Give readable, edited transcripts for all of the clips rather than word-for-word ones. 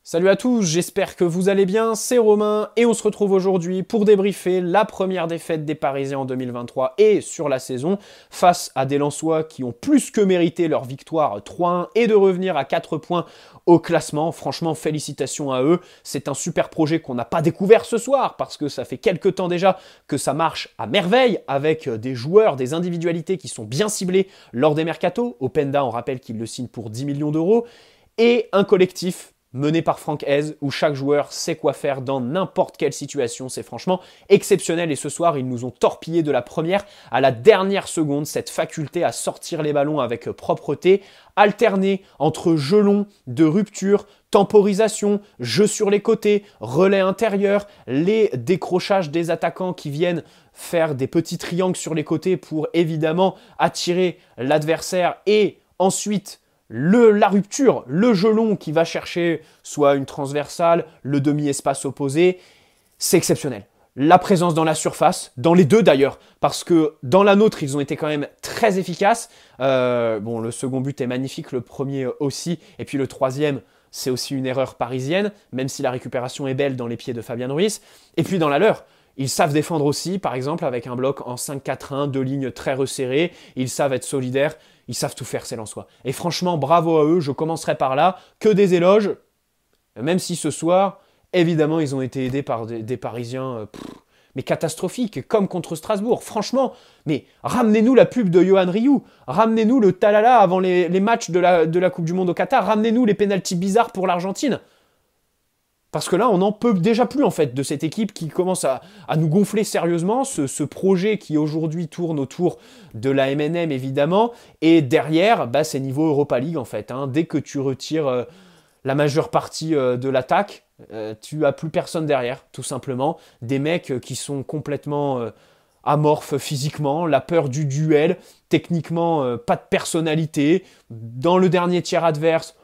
Salut à tous, j'espère que vous allez bien, c'est Romain et on se retrouve aujourd'hui pour débriefer la première défaite des Parisiens en 2023 et sur la saison face à des Lensois qui ont plus que mérité leur victoire 3-1 et de revenir à 4 points au classement. Franchement, félicitations à eux, c'est un super projet qu'on n'a pas découvert ce soir parce que ça fait quelques temps déjà que ça marche à merveille avec des joueurs, des individualités qui sont bien ciblées lors des mercatos. Openda, on rappelle qu'il le signe pour 10 millions d'euros et un collectif mené par Franck Hez, où chaque joueur sait quoi faire dans n'importe quelle situation. C'est franchement exceptionnel et ce soir, ils nous ont torpillé de la première à la dernière seconde cette faculté à sortir les ballons avec propreté, alternée entre jeu long, de rupture, temporisation, jeu sur les côtés, relais intérieur, les décrochages des attaquants qui viennent faire des petits triangles sur les côtés pour évidemment attirer l'adversaire et ensuite la rupture, le jeu long qui va chercher soit une transversale, le demi-espace opposé, c'est exceptionnel. La présence dans la surface, dans les deux d'ailleurs, parce que dans la nôtre, ils ont été quand même très efficaces. Bon, le second but est magnifique, le premier aussi, et puis le troisième, c'est aussi une erreur parisienne, même si la récupération est belle dans les pieds de Fabien Ruiz. Et puis dans la leur, ils savent défendre aussi, par exemple, avec un bloc en 5-4-1, deux lignes très resserrées. Ils savent être solidaires, ils savent tout faire, ces Lensois. Et franchement, bravo à eux, je commencerai par là. Que des éloges, même si ce soir, évidemment, ils ont été aidés par des Parisiens mais catastrophiques, comme contre Strasbourg. Franchement, mais ramenez-nous la pub de Yohan Ryu, ramenez-nous le talala avant les matchs de la Coupe du Monde au Qatar, ramenez-nous les pénaltys bizarres pour l'Argentine. Parce que là, on n'en peut déjà plus en fait de cette équipe qui commence à nous gonfler sérieusement, ce projet qui aujourd'hui tourne autour de la MNM évidemment, et derrière, bah, c'est niveau Europa League en fait. Dès que tu retires la majeure partie de l'attaque, tu as plus personne derrière, tout simplement. Des mecs qui sont complètement amorphes physiquement, la peur du duel, techniquement pas de personnalité. Dans le dernier tiers adverse,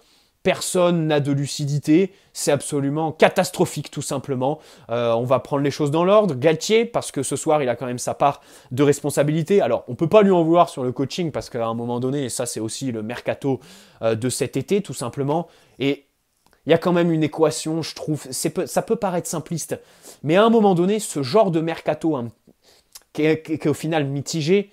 personne n'a de lucidité, c'est absolument catastrophique tout simplement. On va prendre les choses dans l'ordre. Galtier, parce que ce soir il a quand même sa part de responsabilité. Alors on ne peut pas lui en vouloir sur le coaching parce qu'à un moment donné, et ça c'est aussi le mercato de cet été tout simplement, et il y a quand même une équation, je trouve, ça peut paraître simpliste, mais à un moment donné, ce genre de mercato qui est au final mitigé,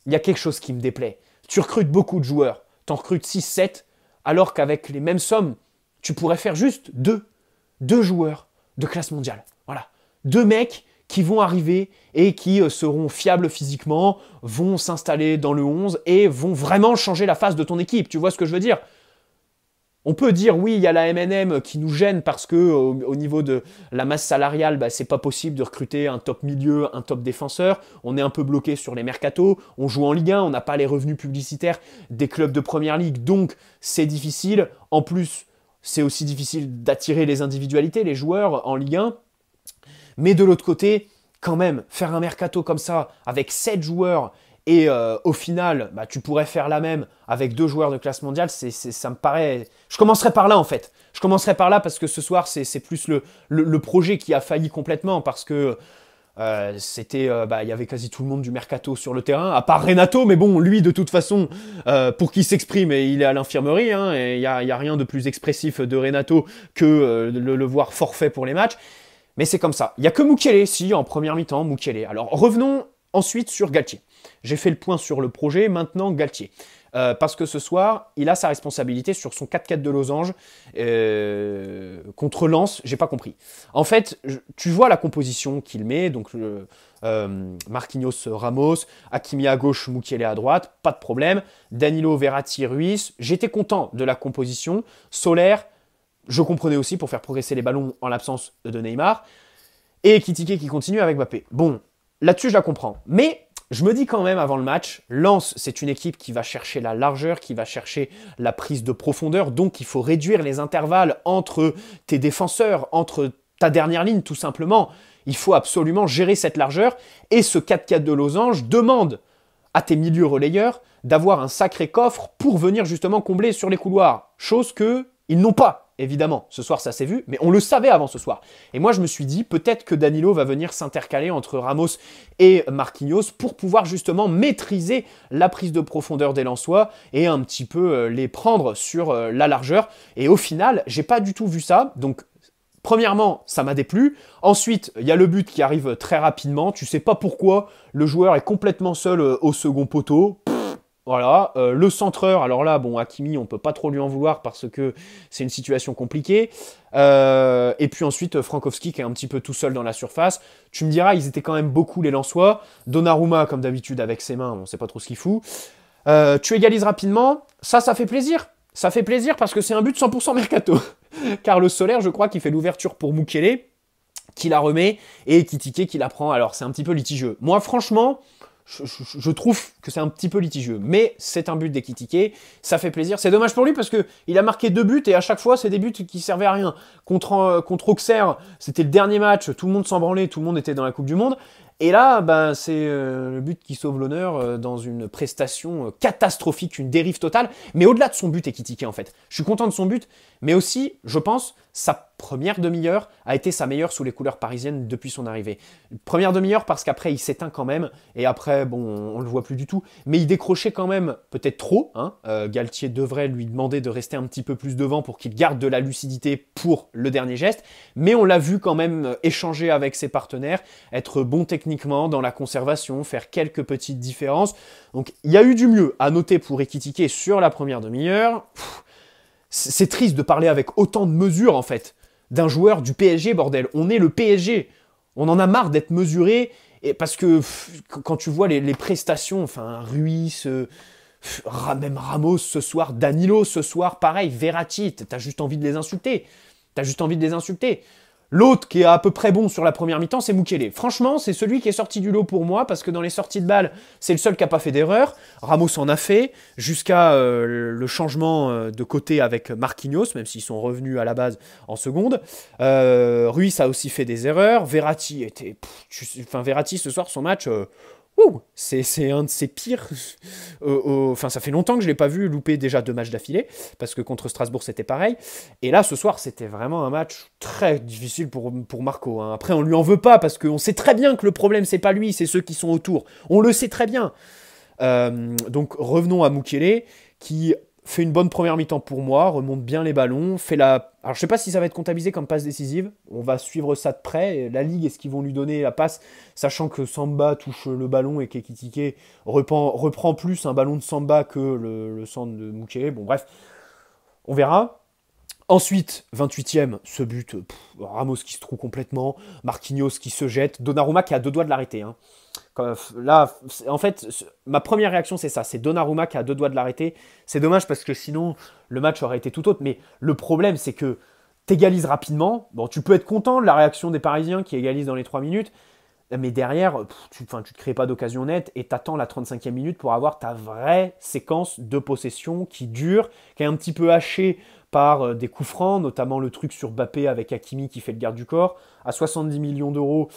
il y a quelque chose qui me déplaît. Tu recrutes beaucoup de joueurs, tu en recrutes 6-7, alors qu'avec les mêmes sommes, tu pourrais faire juste deux joueurs de classe mondiale. Voilà. Deux mecs qui vont arriver et qui seront fiables physiquement, vont s'installer dans le 11 et vont vraiment changer la face de ton équipe. Tu vois ce que je veux dire ? On peut dire oui, il y a la MNM qui nous gêne parce que au niveau de la masse salariale, bah, c'est pas possible de recruter un top milieu, un top défenseur. On est un peu bloqué sur les mercatos. On joue en Ligue 1, on n'a pas les revenus publicitaires des clubs de Première Ligue, donc c'est difficile. En plus, c'est aussi difficile d'attirer les individualités, les joueurs en Ligue 1. Mais de l'autre côté, quand même, faire un mercato comme ça avec 7 joueurs et au final, bah, tu pourrais faire la même avec 2 joueurs de classe mondiale, ça me paraît... Je commencerai par là en fait. Je commencerai par là parce que ce soir, c'est plus le projet qui a failli complètement parce que bah, y avait quasi tout le monde du mercato sur le terrain, à part Renato, mais bon, lui de toute façon, pour qu'il s'exprime, il est à l'infirmerie, et il n'y a rien de plus expressif de Renato que le voir forfait pour les matchs. Mais c'est comme ça. Il n'y a que Mukiele, si, en première mi-temps, Mukiele. Alors revenons ensuite sur Galtier. J'ai fait le point sur le projet, maintenant Galtier. Parce que ce soir, il a sa responsabilité sur son 4-4 de losange contre Lens, j'ai pas compris. En fait, tu vois la composition qu'il met, donc Marquinhos, Ramos, Hakimi à gauche, Mukiele à droite, pas de problème. Danilo, Verratti, Ruiz, j'étais content de la composition. Solaire, je comprenais aussi pour faire progresser les ballons en l'absence de Neymar. Et Ekitike qui continue avec Mbappé. Bon, là-dessus je la comprends. Mais je me dis quand même avant le match, Lens, c'est une équipe qui va chercher la largeur, qui va chercher la prise de profondeur. Donc il faut réduire les intervalles entre tes défenseurs, entre ta dernière ligne tout simplement. Il faut absolument gérer cette largeur. Et ce 4-4 de losange demande à tes milieux relayeurs d'avoir un sacré coffre pour venir justement combler sur les couloirs. Chose qu'ils n'ont pas. évidemment, ce soir ça s'est vu, mais on le savait avant ce soir. Et moi je me suis dit, peut-être que Danilo va venir s'intercaler entre Ramos et Marquinhos pour pouvoir justement maîtriser la prise de profondeur des Lensois et un petit peu les prendre sur la largeur. Et au final, j'ai pas du tout vu ça, donc premièrement, ça m'a déplu. Ensuite, il y a le but qui arrive très rapidement. Tu sais pas pourquoi, le joueur est complètement seul au second poteau. Voilà, le centreur, alors là, bon, Hakimi, on peut pas trop lui en vouloir parce que c'est une situation compliquée. Et puis ensuite, Frankowski qui est un petit peu tout seul dans la surface. Tu me diras, ils étaient quand même beaucoup les Lensois. Donnarumma, comme d'habitude, avec ses mains, on sait pas trop ce qu'il fout. Tu égalises rapidement, ça fait plaisir. Ça fait plaisir parce que c'est un but 100% mercato. Carlos Soler, je crois, qui fait l'ouverture pour Mukiele, qui la remet, et Ekitike qui la prend. Alors, c'est un petit peu litigieux. Moi, franchement, je trouve que c'est un petit peu litigieux, mais c'est un but d'Ekitike, ça fait plaisir. C'est dommage pour lui parce qu'il a marqué 2 buts et à chaque fois, c'est des buts qui servaient à rien. Contre Auxerre, c'était le dernier match, tout le monde s'en branlait, tout le monde était dans la Coupe du Monde. Et là, ben, c'est le but qui sauve l'honneur dans une prestation catastrophique, une dérive totale. Mais au-delà de son but, Ekitike, en fait. Je suis content de son but, mais aussi, je pense, sa première demi-heure a été sa meilleure sous les couleurs parisiennes depuis son arrivée. Première demi-heure parce qu'après, il s'éteint quand même. Et après, bon, on le voit plus du tout. Mais il décrochait quand même peut-être trop. Hein. Galtier devrait lui demander de rester un petit peu plus devant pour qu'il garde de la lucidité pour le dernier geste. Mais on l'a vu quand même échanger avec ses partenaires, être bon techniquement dans la conservation, faire quelques petites différences. Donc, il y a eu du mieux à noter pour Ekitike sur la première demi-heure. C'est triste de parler avec autant de mesures, en fait, d'un joueur du PSG, bordel. On est le PSG. On en a marre d'être mesuré, et parce que quand tu vois les prestations, enfin, Ruiz, même Ramos ce soir, Danilo ce soir, pareil, Verratti, t'as juste envie de les insulter. T'as juste envie de les insulter. L'autre qui est à peu près bon sur la première mi-temps, c'est Mukiele. Franchement, c'est celui qui est sorti du lot pour moi, parce que dans les sorties de balles, c'est le seul qui n'a pas fait d'erreur. Ramos en a fait, jusqu'à le changement de côté avec Marquinhos, même s'ils sont revenus à la base en seconde. Ruiz a aussi fait des erreurs. Verratti était... Verratti, ce soir, son match... c'est un de ses pires. Enfin, ça fait longtemps que je ne l'ai pas vu louper déjà 2 matchs d'affilée, parce que contre Strasbourg, c'était pareil. Et là, ce soir, c'était vraiment un match très difficile pour Marco. Hein. Après, on ne lui en veut pas, parce qu'on sait très bien que le problème, c'est pas lui, c'est ceux qui sont autour. On le sait très bien. Donc, revenons à Mukiele, qui fait une bonne première mi-temps pour moi, remonte bien les ballons, fait la... Alors je sais pas si ça va être comptabilisé comme passe décisive, on va suivre ça de près, la Ligue, est-ce qu'ils vont lui donner la passe, sachant que Samba touche le ballon et qu'Ekitike reprend plus un ballon de Samba que le centre de Mukiele, bon bref, on verra. Ensuite, 28e, ce but, Ramos qui se trouve complètement, Marquinhos qui se jette, Donnarumma qui a 2 doigts de l'arrêter. Hein. Là, en fait, ma première réaction, c'est ça. C'est Donnarumma qui a 2 doigts de l'arrêter. C'est dommage parce que sinon, le match aurait été tout autre. Mais le problème, c'est que t'égalises rapidement. Bon, tu peux être content de la réaction des Parisiens qui égalisent dans les 3 minutes. Mais derrière, tu ne te crées pas d'occasion nette et t'attends la 35e minute pour avoir ta vraie séquence de possession qui dure, qui est un petit peu hachée par des coups francs, notamment le truc sur Mbappé avec Hakimi qui fait le garde du corps. À 70 millions d'euros,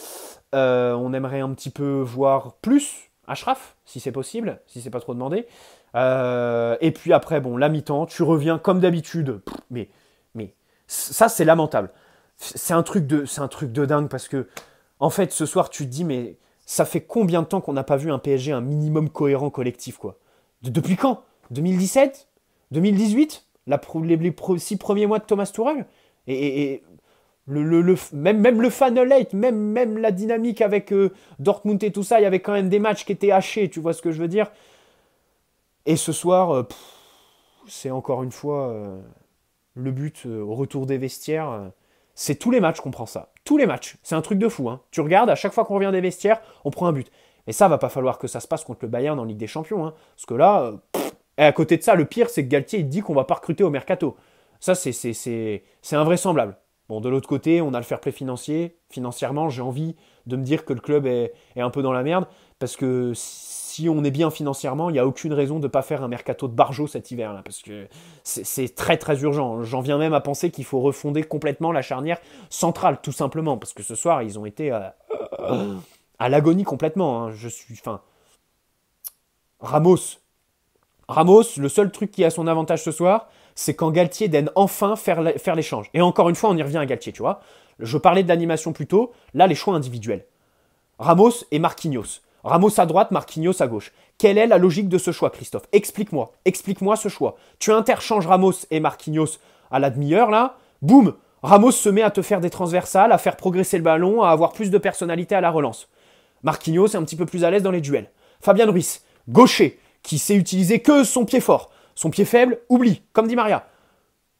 on aimerait un petit peu voir plus Achraf, si c'est possible, si c'est pas trop demandé. Et puis après, bon, la mi-temps, tu reviens comme d'habitude. Mais ça, c'est lamentable. C'est un truc de dingue parce que en fait, ce soir, tu te dis, mais ça fait combien de temps qu'on n'a pas vu un PSG un minimum cohérent collectif, quoi? Depuis quand? 2017? 2018? Les 6 premiers mois de Thomas Tuchel? Et même le funnel hate, même la dynamique avec Dortmund et tout ça, il y avait quand même des matchs qui étaient hachés, tu vois ce que je veux dire? Et ce soir, c'est encore une fois le but au retour des vestiaires. C'est tous les matchs qu'on prend ça. Tous les matchs. C'est un truc de fou. Hein. Tu regardes, à chaque fois qu'on revient des vestiaires, on prend un but. Et ça, va pas falloir que ça se passe contre le Bayern en Ligue des Champions. Hein. Parce que là, et à côté de ça, le pire, c'est que Galtier, il dit qu'on va pas recruter au mercato. Ça, c'est invraisemblable. Bon, de l'autre côté, on a le fair play financier. Financièrement, j'ai envie de me dire que le club est un peu dans la merde. Parce que si on est bien financièrement, il n'y a aucune raison de ne pas faire un mercato de Barjo cet hiver. Là, parce que c'est très très urgent. J'en viens même à penser qu'il faut refonder complètement la charnière centrale, tout simplement. Parce que ce soir, ils ont été à l'agonie complètement. Hein. Ramos, le seul truc qui a son avantage ce soir, c'est quand Galtier daine enfin faire l'échange. Et encore une fois, on y revient à Galtier, tu vois. Je parlais de l'animation plus tôt, là, les choix individuels. Ramos et Marquinhos. Ramos à droite, Marquinhos à gauche. Quelle est la logique de ce choix, Christophe? Explique-moi. Explique-moi ce choix. Tu interchanges Ramos et Marquinhos à la demi-heure, là. Boum! Ramos se met à te faire des transversales, à faire progresser le ballon, à avoir plus de personnalité à la relance. Marquinhos est un petit peu plus à l'aise dans les duels. Fabien Ruiz, gaucher, qui sait utiliser que son pied fort. Son pied faible, oublie, comme dit Maria.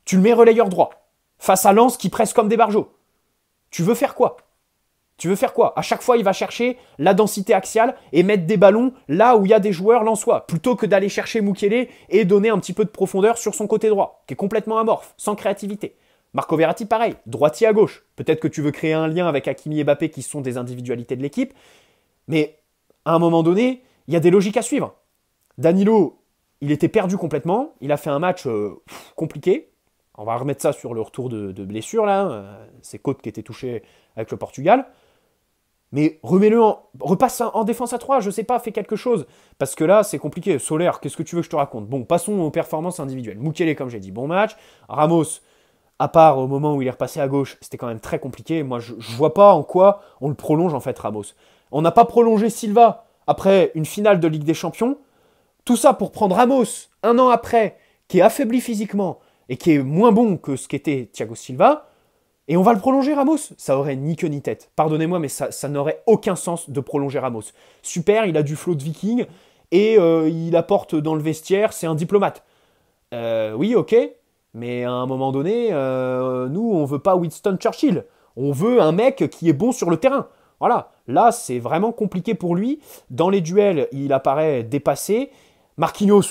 Tu le mets relayeur droit. Face à Lens qui presse comme des barjots. Tu veux faire quoi? Tu veux faire quoi? À chaque fois, il va chercher la densité axiale et mettre des ballons là où il y a des joueurs lensois, plutôt que d'aller chercher Mukiele et donner un petit peu de profondeur sur son côté droit, qui est complètement amorphe, sans créativité. Marco Verratti, pareil, droitier à gauche. Peut-être que tu veux créer un lien avec Hakimi et Mbappé qui sont des individualités de l'équipe, mais à un moment donné, il y a des logiques à suivre. Danilo, il était perdu complètement, il a fait un match compliqué. On va remettre ça sur le retour de blessure, là, ses côtes qui étaient touchées avec le Portugal. Mais repasse en défense à 3, je sais pas, fais quelque chose. Parce que là, c'est compliqué. Solaire, qu'est-ce que tu veux que je te raconte? Bon, passons aux performances individuelles. Mukiele, comme j'ai dit, bon match. Ramos, à part au moment où il est repassé à gauche, c'était quand même très compliqué. Moi, je vois pas en quoi on le prolonge, en fait, Ramos. On n'a pas prolongé Silva après une finale de Ligue des Champions. Tout ça pour prendre Ramos, un an après, qui est affaibli physiquement et qui est moins bon que ce qu'était Thiago Silva. Et on va le prolonger, Ramos? Ça aurait ni queue ni tête. Pardonnez-moi, mais ça n'aurait aucun sens de prolonger Ramos. Super, il a du flow de viking, et il apporte dans le vestiaire, c'est un diplomate. Oui, ok, mais à un moment donné, nous, on veut pas Winston Churchill. On veut un mec qui est bon sur le terrain. Voilà, là, c'est vraiment compliqué pour lui. Dans les duels, il apparaît dépassé. Marquinhos,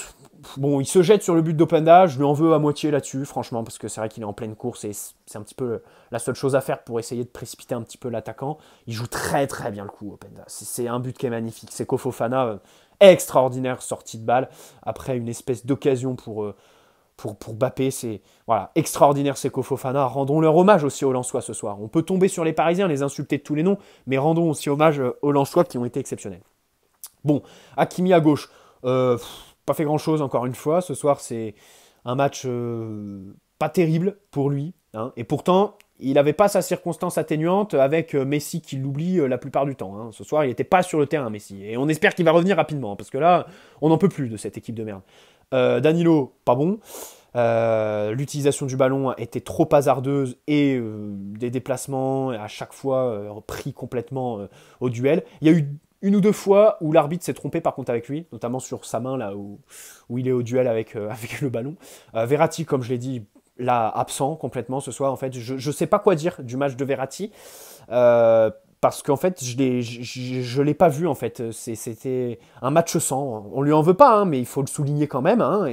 bon, il se jette sur le but d'Openda, je lui en veux à moitié là-dessus, franchement, parce que c'est vrai qu'il est en pleine course et c'est un petit peu la seule chose à faire pour essayer de précipiter un petit peu l'attaquant. Il joue très très bien le coup, Openda. C'est un but qui est magnifique. C'est Fofana, extraordinaire sortie de balle, après une espèce d'occasion pour Mbappé. C'est voilà, extraordinaire, c'est Fofana. Rendons leur hommage aussi aux Lensois ce soir. On peut tomber sur les Parisiens, les insulter de tous les noms, mais rendons aussi hommage aux Lensois qui ont été exceptionnels. Bon, Hakimi à gauche. Pas fait grand chose encore une fois. Ce soir, c'est un match pas terrible pour lui. Hein. Et pourtant, il n'avait pas sa circonstance atténuante avec Messi qui l'oublie la plupart du temps. Hein. Ce soir, il n'était pas sur le terrain, Messi. Et on espère qu'il va revenir rapidement. Parce que là, on n'en peut plus de cette équipe de merde. Danilo, pas bon. L'utilisation du ballon était trop hasardeuse et des déplacements à chaque fois pris complètement au duel. Il y a eu une ou deux fois où l'arbitre s'est trompé par contre avec lui, notamment sur sa main là où il est au duel avec le ballon. Verratti, comme je l'ai dit, là absent complètement ce soir. En fait, je sais pas quoi dire du match de Verratti parce qu'en fait je l'ai pas vu en fait. C'était un match sans. On lui en veut pas, hein, mais il faut le souligner quand même. Hein,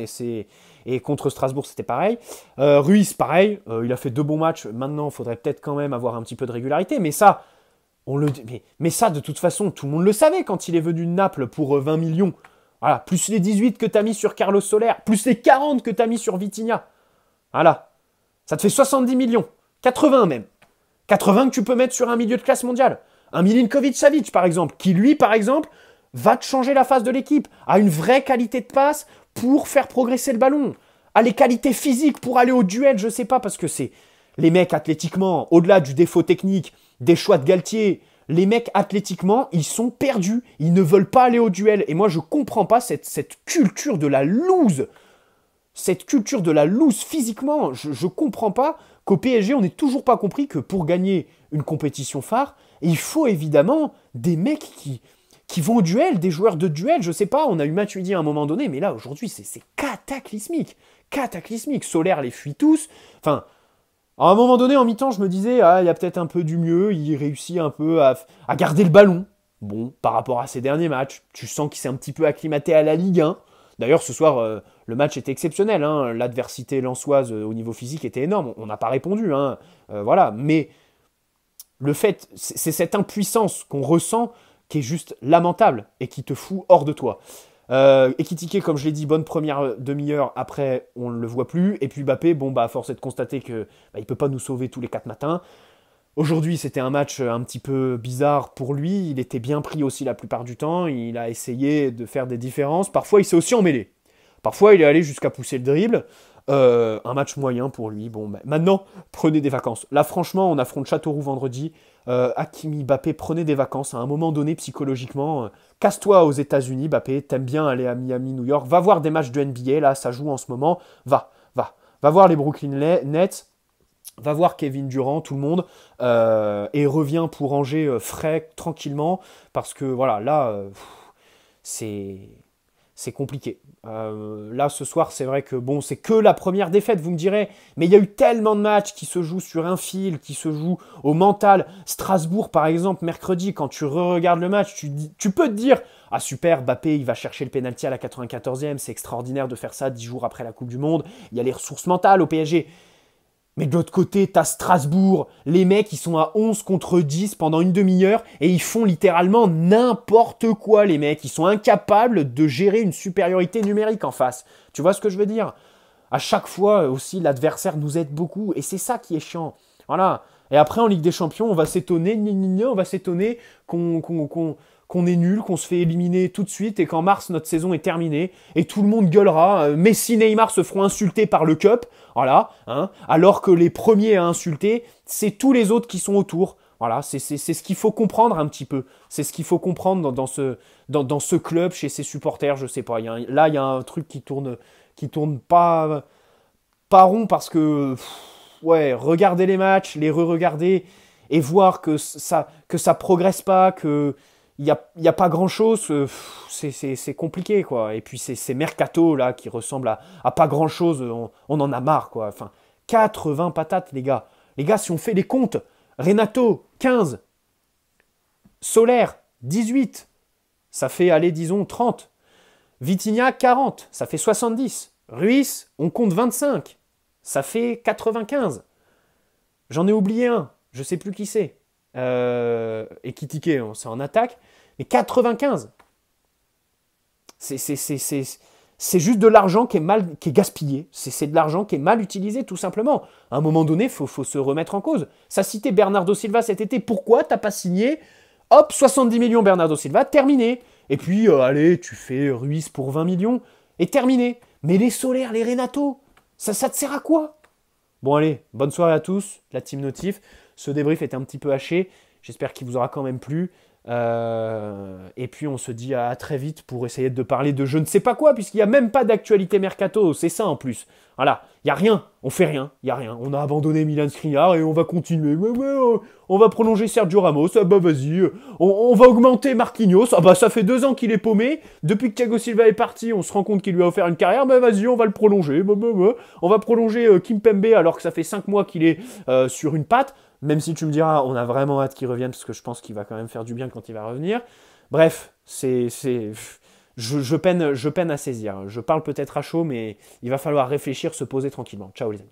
et contre Strasbourg, c'était pareil. Ruiz, pareil. Il a fait 2 bons matchs. Maintenant, il faudrait peut-être quand même avoir un petit peu de régularité, mais ça. Mais ça, de toute façon, tout le monde le savait quand il est venu de Naples pour 20 millions. Voilà, plus les 18 que tu as mis sur Carlos Soler, plus les 40 que tu as mis sur Vitinha. Voilà. Ça te fait 70 millions. 80 même. 80 que tu peux mettre sur un milieu de classe mondiale. Un Milinkovic-Savic, par exemple, qui lui, par exemple, va te changer la face de l'équipe, a une vraie qualité de passe pour faire progresser le ballon, a les qualités physiques pour aller au duel, je sais pas, parce que c'est les mecs athlétiquement, au-delà du défaut technique, des choix de Galtier, les mecs athlétiquement, ils sont perdus. Ils ne veulent pas aller au duel. Et moi, je comprends pas cette culture de la loose. Cette culture de la loose physiquement. Je comprends pas qu'au PSG, on n'ait toujours pas compris que pour gagner une compétition phare, il faut évidemment des mecs qui vont au duel, des joueurs de duel. Je sais pas, on a eu Matuidi à un moment donné, mais là, aujourd'hui, c'est cataclysmique. Cataclysmique. Solaire les fuit tous. Enfin... À un moment donné, en mi-temps, je me disais, il y a peut-être un peu du mieux, il réussit un peu à garder le ballon. Bon, par rapport à ses derniers matchs, tu sens qu'il s'est un petit peu acclimaté à la Ligue 1. D'ailleurs, ce soir, le match était exceptionnel. Hein. L'adversité lensoise au niveau physique était énorme. On n'a pas répondu. Hein. Voilà. Mais le fait, c'est cette impuissance qu'on ressent qui est juste lamentable et qui te fout hors de toi. Ekitike, comme je l'ai dit, bonne première demi-heure, après on ne le voit plus, et puis Mbappé, bon bah force est de constater que il peut pas nous sauver tous les 4 matins. Aujourd'hui c'était un match un petit peu bizarre pour lui, il était bien pris aussi la plupart du temps, il a essayé de faire des différences, parfois il s'est aussi emmêlé. Parfois, il est allé jusqu'à pousser le dribble. Un match moyen pour lui. Bon, bah, maintenant, prenez des vacances. Là, franchement, on affronte Châteauroux vendredi. Hakimi, Mbappé, prenez des vacances. À un moment donné, psychologiquement, casse-toi aux États-Unis, Mbappé. T'aimes bien aller à Miami, New York. Va voir des matchs de NBA. Là, ça joue en ce moment. Va voir les Brooklyn Nets. Va voir Kevin Durant, tout le monde, et reviens pour ranger frais, tranquillement, parce que voilà, là, c'est c'est compliqué. Là, ce soir, c'est vrai que bon, c'est que la première défaite, vous me direz, mais il y a eu tellement de matchs qui se jouent sur un fil, qui se jouent au mental. Strasbourg, par exemple, mercredi, quand tu re-regardes le match, tu peux te dire, ah super, Mbappé, il va chercher le pénalty à la 94e, c'est extraordinaire de faire ça 10 jours après la Coupe du Monde, il y a les ressources mentales au PSG. Mais de l'autre côté, t'as Strasbourg, les mecs, ils sont à 11 contre 10 pendant une demi-heure et ils font littéralement n'importe quoi, les mecs. Ils sont incapables de gérer une supériorité numérique en face. Tu vois ce que je veux dire? À chaque fois aussi, l'adversaire nous aide beaucoup et c'est ça qui est chiant. Voilà. Et après, en Ligue des Champions, on va s'étonner, on va s'étonner qu'on est nul, qu'on se fait éliminer tout de suite et qu'en mars, notre saison est terminée et tout le monde gueulera. Messi, Neymar se feront insulter par le Cup, voilà, hein, alors que les premiers à insulter, c'est tous les autres qui sont autour. Voilà, c'est ce qu'il faut comprendre un petit peu. C'est ce qu'il faut comprendre dans ce club, chez ses supporters, je sais pas. Là, il y a un truc qui tourne pas rond parce que, ouais, regarder les matchs, les re-regarder et voir que ça progresse pas, que y a pas grand chose, c'est compliqué quoi. Et puis c'est mercato là qui ressemble à pas grand chose, on en a marre quoi. Enfin, 80 patates les gars. Les gars, si on fait les comptes, Renato 15, Solaire 18, ça fait aller disons 30. Vitinha 40, ça fait 70. Ruiz, on compte 25, ça fait 95. J'en ai oublié un, je sais plus qui c'est. Et Kitike, c'est en attaque. Mais 95, c'est juste de l'argent qui est gaspillé. C'est de l'argent qui est mal utilisé, tout simplement. À un moment donné, il faut se remettre en cause. Ça citait Bernardo Silva cet été. Pourquoi t'as pas signé? Hop, 70 millions Bernardo Silva, terminé. Et puis, allez, tu fais Ruiz pour 20 millions, et terminé. Mais les Solaires, les Renato, ça te sert à quoi? Bon allez, bonne soirée à tous, la Team Notif. Ce débrief était un petit peu haché, j'espère qu'il vous aura quand même plu. Et puis on se dit à très vite pour essayer de parler de je ne sais pas quoi, puisqu'il n'y a même pas d'actualité mercato, c'est ça en plus. Voilà, il n'y a rien, on fait rien, il n'y a rien. On a abandonné Milan Skriniar et on va continuer. On va prolonger Sergio Ramos, ah bah vas-y. On va augmenter Marquinhos, ah bah ça fait 2 ans qu'il est paumé. Depuis que Thiago Silva est parti, on se rend compte qu'il lui a offert une carrière, bah vas-y, on va le prolonger. On va prolonger Kimpembe alors que ça fait 5 mois qu'il est sur une patte. Même si tu me diras, on a vraiment hâte qu'il revienne, parce que je pense qu'il va quand même faire du bien quand il va revenir. Bref, je peine à saisir. Je parle peut-être à chaud, mais il va falloir réfléchir, se poser tranquillement. Ciao les amis.